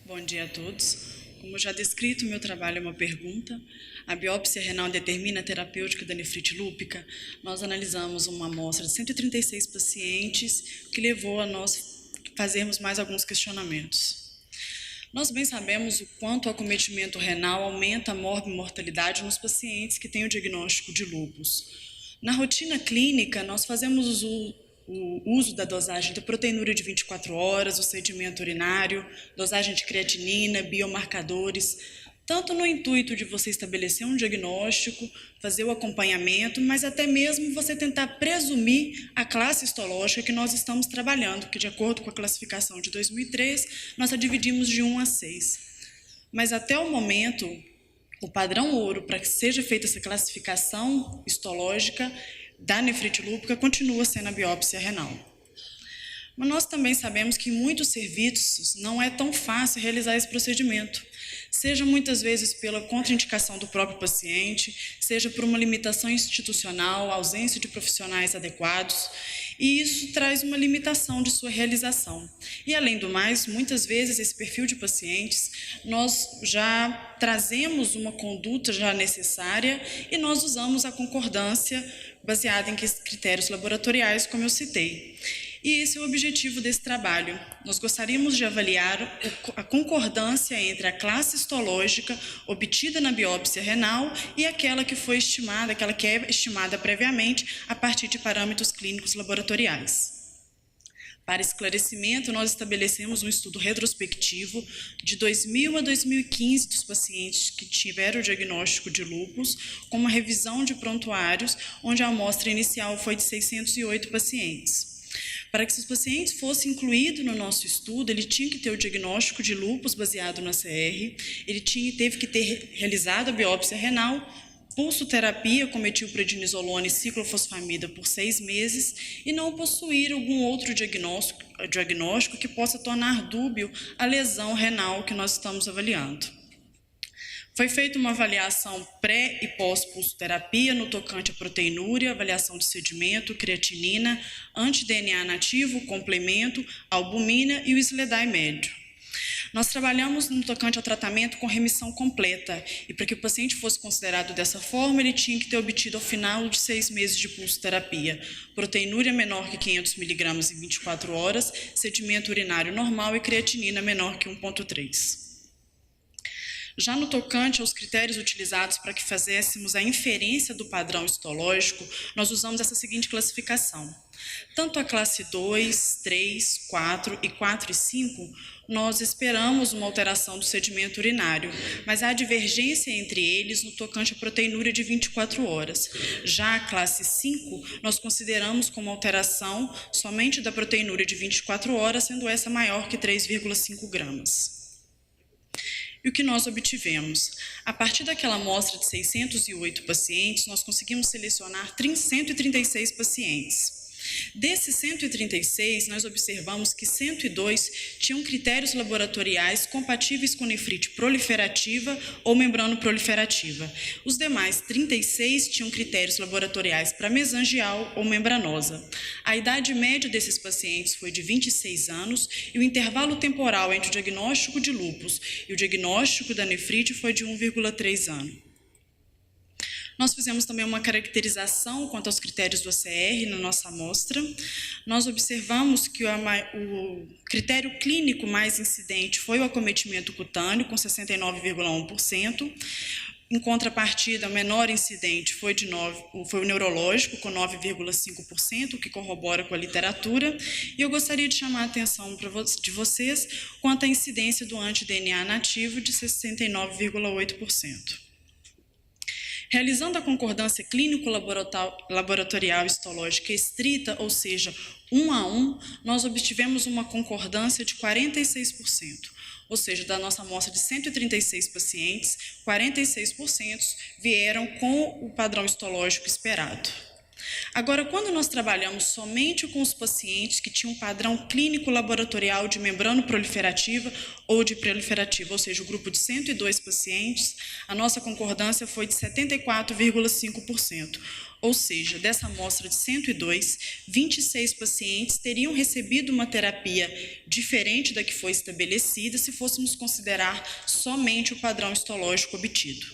Bom dia a todos. Como já descrito, meu trabalho é uma pergunta. A biópsia renal determina a terapêutica da nefrite lúpica. Nós analisamos uma amostra de 136 pacientes, que levou a nós fazermos mais alguns questionamentos. Nós bem sabemos o quanto o acometimento renal aumenta a morbimortalidade nos pacientes que têm o diagnóstico de lúpus. Na rotina clínica, nós fazemos o uso da dosagem da proteinúria de 24 horas, o sedimento urinário, dosagem de creatinina, biomarcadores, tanto no intuito de você estabelecer um diagnóstico, fazer o acompanhamento, mas até mesmo você tentar presumir a classe histológica que nós estamos trabalhando, que de acordo com a classificação de 2003, nós a dividimos de 1 a 6. Mas até o momento, o padrão ouro para que seja feita essa classificação histológica da nefrite lúpica continua sendo a biópsia renal. Mas nós também sabemos que em muitos serviços não é tão fácil realizar esse procedimento, seja muitas vezes pela contraindicação do próprio paciente, seja por uma limitação institucional, ausência de profissionais adequados, e isso traz uma limitação de sua realização. E, além do mais, muitas vezes esse perfil de pacientes, nós já trazemos uma conduta já necessária e nós usamos a concordância baseada em critérios laboratoriais, como eu citei. E esse é o objetivo desse trabalho. Nós gostaríamos de avaliar a concordância entre a classe histológica obtida na biópsia renal e aquela que foi estimada, aquela que é estimada previamente a partir de parâmetros clínicos laboratoriais. Para esclarecimento, nós estabelecemos um estudo retrospectivo de 2000 a 2015 dos pacientes que tiveram o diagnóstico de lúpus, com uma revisão de prontuários, onde a amostra inicial foi de 608 pacientes. Para que esses pacientes fossem incluídos no nosso estudo, ele tinha que ter o diagnóstico de lúpus baseado na CR, ele teve que ter realizado a biópsia renal, pulsoterapia com metilprednisolona e ciclofosfamida por 6 meses e não possuir algum outro diagnóstico que possa tornar dúbio a lesão renal que nós estamos avaliando. Foi feita uma avaliação pré- e pós-pulsoterapia no tocante à proteinúria, avaliação de sedimento, creatinina, anti-DNA nativo, complemento, albumina e o SLEDAI médio. Nós trabalhamos no tocante ao tratamento com remissão completa, e para que o paciente fosse considerado dessa forma, ele tinha que ter obtido ao final de 6 meses de pulsoterapia proteinúria menor que 500 mg em 24 horas, sedimento urinário normal e creatinina menor que 1,3. Já no tocante aos critérios utilizados para que fizéssemos a inferência do padrão histológico, nós usamos essa seguinte classificação. Tanto a classe 2, 3, 4 e 4 e 5, nós esperamos uma alteração do sedimento urinário, mas há divergência entre eles no tocante à proteinúria de 24 horas. Já a classe 5, nós consideramos como alteração somente da proteinúria de 24 horas, sendo essa maior que 3,5 gramas. E o que nós obtivemos? A partir daquela amostra de 608 pacientes, nós conseguimos selecionar 136 pacientes. Desses 136, nós observamos que 102 tinham critérios laboratoriais compatíveis com nefrite proliferativa ou membrano-proliferativa. Os demais 36 tinham critérios laboratoriais para mesangial ou membranosa. A idade média desses pacientes foi de 26 anos e o intervalo temporal entre o diagnóstico de lúpus e o diagnóstico da nefrite foi de 1,3 ano. Nós fizemos também uma caracterização quanto aos critérios do ACR na nossa amostra. Nós observamos que o critério clínico mais incidente foi o acometimento cutâneo, com 69,1%. Em contrapartida, o menor incidente foi o neurológico, com 9,5%, o que corrobora com a literatura. E eu gostaria de chamar a atenção de vocês quanto à incidência do anti-DNA nativo de 69,8%. Realizando a concordância clínico-laboratorial histológica estrita, ou seja, 1 a 1, nós obtivemos uma concordância de 46%, ou seja, da nossa amostra de 136 pacientes, 46% vieram com o padrão histológico esperado. Agora, quando nós trabalhamos somente com os pacientes que tinham um padrão clínico laboratorial de membrana proliferativa ou de proliferativa, ou seja, o grupo de 102 pacientes, a nossa concordância foi de 74,5%. Ou seja, dessa amostra de 102, 26 pacientes teriam recebido uma terapia diferente da que foi estabelecida se fôssemos considerar somente o padrão histológico obtido.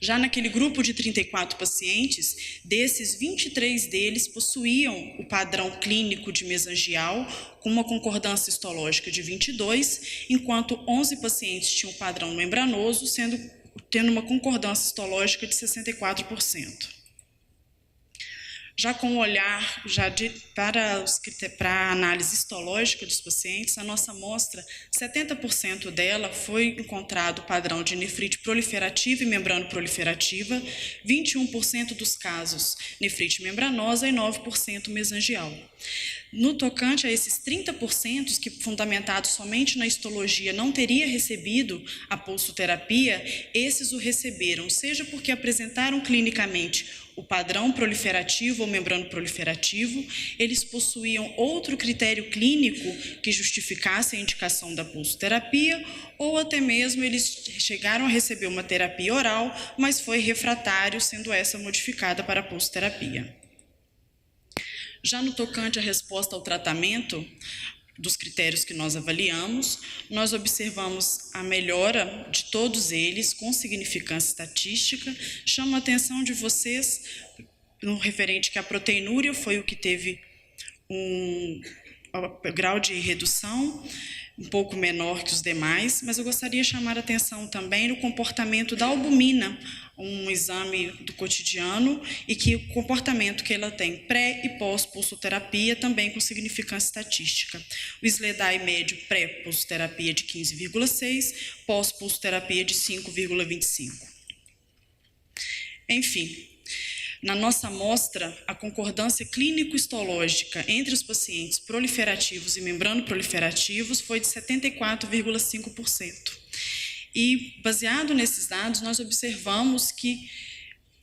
Já naquele grupo de 34 pacientes, desses 23 deles possuíam o padrão clínico de mesangial, com uma concordância histológica de 22, enquanto 11 pacientes tinham padrão membranoso, tendo uma concordância histológica de 64%. Já com o olhar para a análise histológica dos pacientes, a nossa amostra, 70% dela foi encontrado padrão de nefrite proliferativa e membrana proliferativa, 21% dos casos nefrite membranosa e 9% mesangial. No tocante a esses 30% que, fundamentados somente na histologia, não teria recebido a pulsoterapia, esses o receberam, seja porque apresentaram clinicamente o padrão proliferativo ou membrano proliferativo, eles possuíam outro critério clínico que justificasse a indicação da pulsoterapia, ou até mesmo eles chegaram a receber uma terapia oral, mas foi refratário, sendo essa modificada para a pulsoterapia. Já no tocante à resposta ao tratamento, dos critérios que nós avaliamos, nós observamos a melhora de todos eles com significância estatística. Chamo a atenção de vocês no referente que a proteinúria foi o que teve um grau de redução um pouco menor que os demais, mas eu gostaria de chamar a atenção também no comportamento da albumina, um exame do cotidiano, e que o comportamento que ela tem pré e pós-pulsoterapia também com significância estatística. O SLEDAI médio pré-pulsoterapia de 15,6, pós-pulsoterapia de 5,25. Enfim, na nossa amostra, a concordância clínico-histológica entre os pacientes proliferativos e membrano-proliferativos foi de 74,5%. E, baseado nesses dados, nós observamos que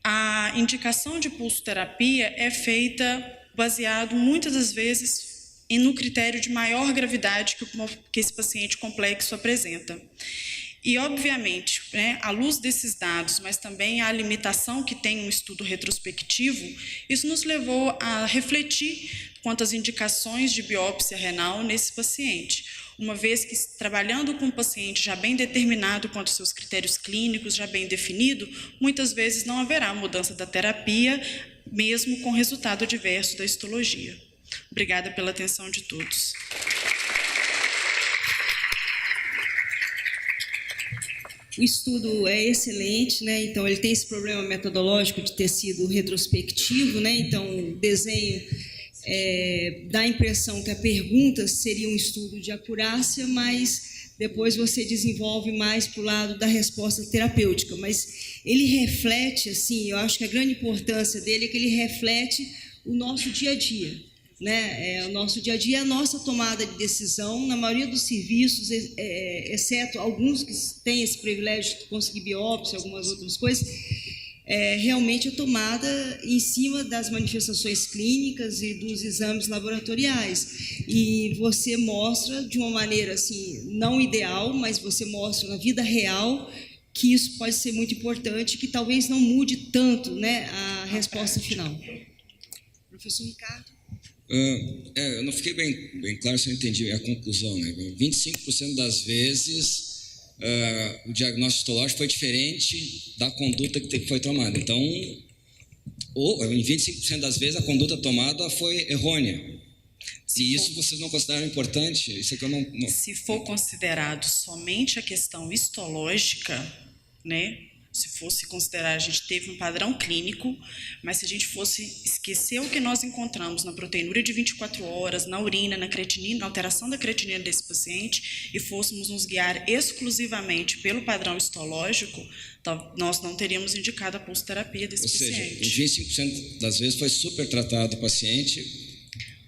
a indicação de pulsoterapia é feita baseado, muitas das vezes, no critério de maior gravidade que esse paciente complexo apresenta. E, obviamente, à luz desses dados, mas também à limitação que tem um estudo retrospectivo, isso nos levou a refletir quanto às indicações de biópsia renal nesse paciente, uma vez que, trabalhando com um paciente já bem determinado quanto aos seus critérios clínicos, já bem definido, muitas vezes não haverá mudança da terapia, mesmo com resultado adverso da histologia. Obrigada pela atenção de todos. O estudo é excelente, né? Então ele tem esse problema metodológico de ter sido retrospectivo, né? Então o desenho dá a impressão que a pergunta seria um estudo de acurácia, mas depois você desenvolve mais para o lado da resposta terapêutica. Mas ele reflete, assim, eu acho que a grande importância dele é que ele reflete o nosso dia a dia. Né? O nosso dia a dia, a nossa tomada de decisão, na maioria dos serviços, exceto alguns que têm esse privilégio de conseguir biópsia, algumas outras coisas, realmente a tomada em cima das manifestações clínicas e dos exames laboratoriais. E você mostra de uma maneira assim, não ideal, mas você mostra na vida real que isso pode ser muito importante, que talvez não mude tanto, né, a resposta final. Professor Ricardo? Eu não fiquei bem claro se eu entendi a conclusão, né? 25% das vezes o diagnóstico histológico foi diferente da conduta que foi tomada. Então, em 25% das vezes a conduta tomada foi errônea. Se isso vocês não consideram importante, isso é que eu não... Se for considerado somente a questão histológica, né? Se fosse considerar, a gente teve um padrão clínico, mas se a gente fosse esquecer o que nós encontramos na proteinúria de 24 horas, na urina, na creatinina, na alteração da creatinina desse paciente, e fôssemos nos guiar exclusivamente pelo padrão histológico, nós não teríamos indicado a pulsoterapia desse paciente. Ou seja, em 25% das vezes foi super tratado o paciente.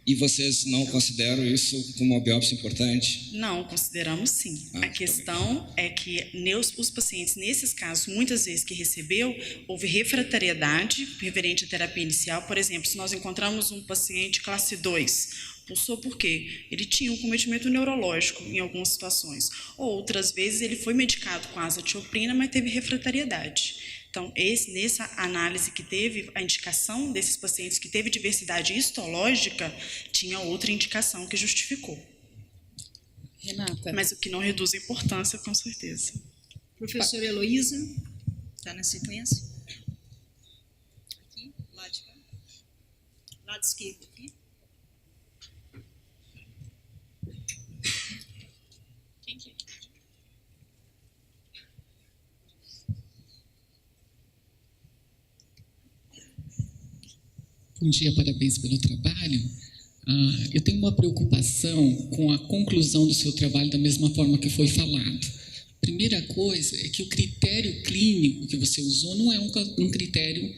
E vocês não consideram isso como uma biópsia importante? Não, consideramos sim. Ah, A questão é que os pacientes, nesses casos, muitas vezes que recebeu, houve refratariedade referente à terapia inicial. Por exemplo, se nós encontramos um paciente classe 2, pulsou por quê? Ele tinha um cometimento neurológico em algumas situações. Outras vezes ele foi medicado com azatioprina, mas teve refratariedade. Então, nessa análise que teve, a indicação desses pacientes que teve diversidade histológica, tinha outra indicação que justificou. Renata. Mas o que não reduz a importância, com certeza. Professora Heloísa, está na sequência? Aqui, lado de cá. Lado esquerdo aqui. Quem que é? Bom dia, parabéns pelo trabalho. Eu tenho uma preocupação com a conclusão do seu trabalho da mesma forma que foi falado. Primeira coisa é que o critério clínico que você usou não é um critério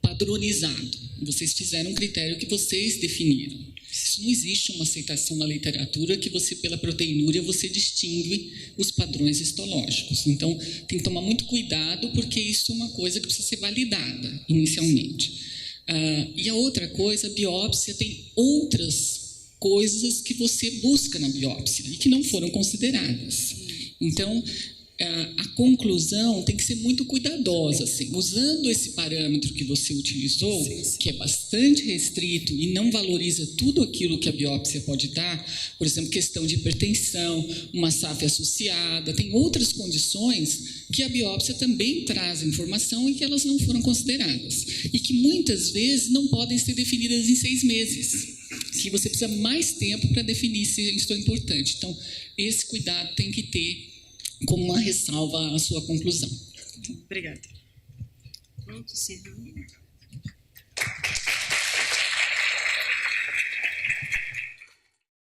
padronizado. Vocês fizeram um critério que vocês definiram. Isso não existe uma aceitação na literatura que você, pela proteinúria, você distingue os padrões histológicos. Então, tem que tomar muito cuidado, porque isso é uma coisa que precisa ser validada inicialmente. E a outra coisa, a biópsia tem outras coisas que você busca na biópsia e que não foram consideradas. Então, a conclusão tem que ser muito cuidadosa, assim, usando esse parâmetro que você utilizou, que é bastante restrito e não valoriza tudo aquilo que a biópsia pode dar, por exemplo, questão de hipertensão, uma SAF associada, tem outras condições que a biópsia também traz informação e que elas não foram consideradas, e que muitas vezes não podem ser definidas em 6 meses, que você precisa mais tempo para definir se isso é importante. Então, esse cuidado tem que ter como uma ressalva à sua conclusão. Obrigada. Pronto, encerramos.